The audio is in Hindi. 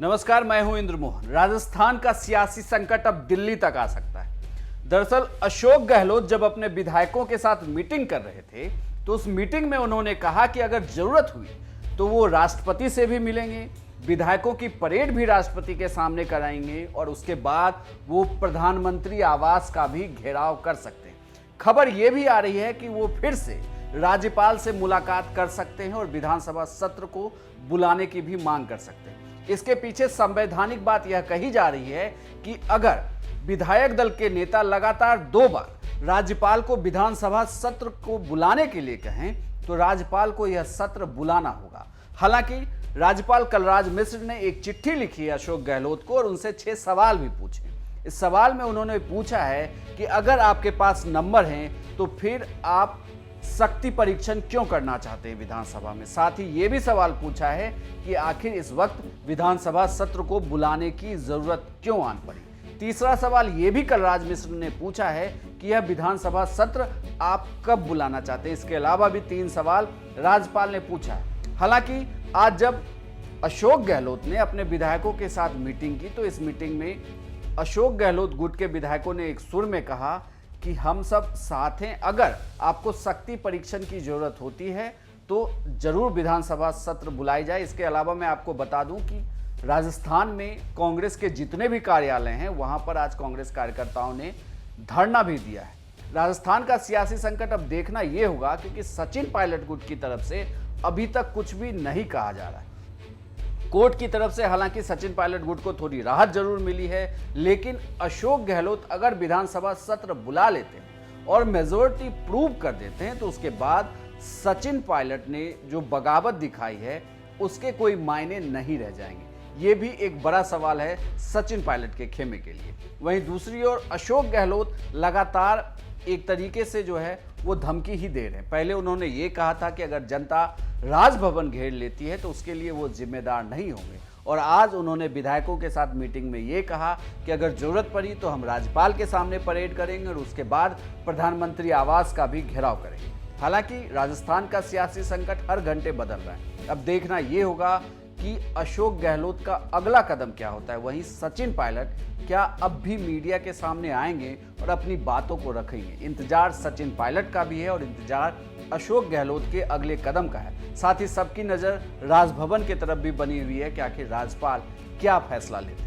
नमस्कार, मैं हूं इंद्र मोहन। राजस्थान का सियासी संकट अब दिल्ली तक आ सकता है। दरअसल अशोक गहलोत जब अपने विधायकों के साथ मीटिंग कर रहे थे तो उस मीटिंग में उन्होंने कहा कि अगर जरूरत हुई तो वो राष्ट्रपति से भी मिलेंगे, विधायकों की परेड भी राष्ट्रपति के सामने कराएंगे और उसके बाद वो प्रधानमंत्री आवास का भी घेराव कर सकते हैं। खबर ये भी आ रही है कि वो फिर से राज्यपाल से मुलाकात कर सकते हैं और विधानसभा सत्र को बुलाने की भी मांग कर सकते हैं। इसके पीछे संवैधानिक बात यह कही जा रही है कि अगर विधायक दल के नेता लगातार 2 बार राज्यपाल को विधानसभा सत्र को बुलाने के लिए कहें तो राज्यपाल को यह सत्र बुलाना होगा। हालांकि राज्यपाल कलराज मिश्र ने एक चिट्ठी लिखी है अशोक गहलोत को और उनसे 6 सवाल भी पूछे। इस सवाल में उन्होंने पूछा है कि अगर आपके पास नंबर हैं तो फिर आप शक्ति परीक्षण क्यों करना चाहते हैं विधानसभा में। साथ ही ये भी सवाल पूछा है कि आखिर इस वक्त विधानसभा सत्र को बुलाने की जरूरत क्यों आन पड़ी। तीसरा सवाल ये भी कलराज मिश्र ने पूछा है कि यह विधानसभा सत्र आप कब बुलाना चाहते हैं। इसके अलावा भी 3 सवाल राज्यपाल ने पूछा है। हालांकि आज जब अशोक गहलोत ने अपने विधायकों के साथ मीटिंग की तो इस मीटिंग में अशोक गहलोत गुट के विधायकों ने एक सुर में कहा कि हम सब साथ हैं, अगर आपको शक्ति परीक्षण की जरूरत होती है तो जरूर विधानसभा सत्र बुलाई जाए। इसके अलावा मैं आपको बता दूं कि राजस्थान में कांग्रेस के जितने भी कार्यालय हैं वहां पर आज कांग्रेस कार्यकर्ताओं ने धरना भी दिया है। राजस्थान का सियासी संकट अब देखना यह होगा क्योंकि सचिन पायलट गुट की तरफ से अभी तक कुछ भी नहीं कहा जा रहा है। कोर्ट की तरफ से हालांकि सचिन पायलट गुट को थोड़ी राहत जरूर मिली है, लेकिन अशोक गहलोत अगर विधानसभा सत्र बुला लेते हैं और मेजोरिटी प्रूव कर देते हैं तो उसके बाद सचिन पायलट ने जो बगावत दिखाई है उसके कोई मायने नहीं रह जाएंगे। ये भी एक बड़ा सवाल है सचिन पायलट के खेमे के लिए। वहीं दूसरी ओर अशोक गहलोत लगातार एक तरीके से जो है वो धमकी ही दे रहे हैं। पहले उन्होंने ये कहा था कि अगर जनता राजभवन घेर लेती है तो उसके लिए वो जिम्मेदार नहीं होंगे, और आज उन्होंने विधायकों के साथ मीटिंग में ये कहा कि अगर जरूरत पड़ी तो हम राज्यपाल के सामने परेड करेंगे और उसके बाद प्रधानमंत्री आवास का भी घेराव करेंगे। हालांकि राजस्थान का सियासी संकट हर घंटे बदल रहा है। अब देखना ये होगा कि अशोक गहलोत का अगला कदम क्या होता है। वहीं सचिन पायलट क्या अब भी मीडिया के सामने आएंगे और अपनी बातों को रखेंगे। इंतजार सचिन पायलट का भी है और इंतजार अशोक गहलोत के अगले कदम का है। साथ ही सबकी नज़र राजभवन की तरफ भी बनी हुई है कि आखिर राज्यपाल क्या फैसला लेते हैं।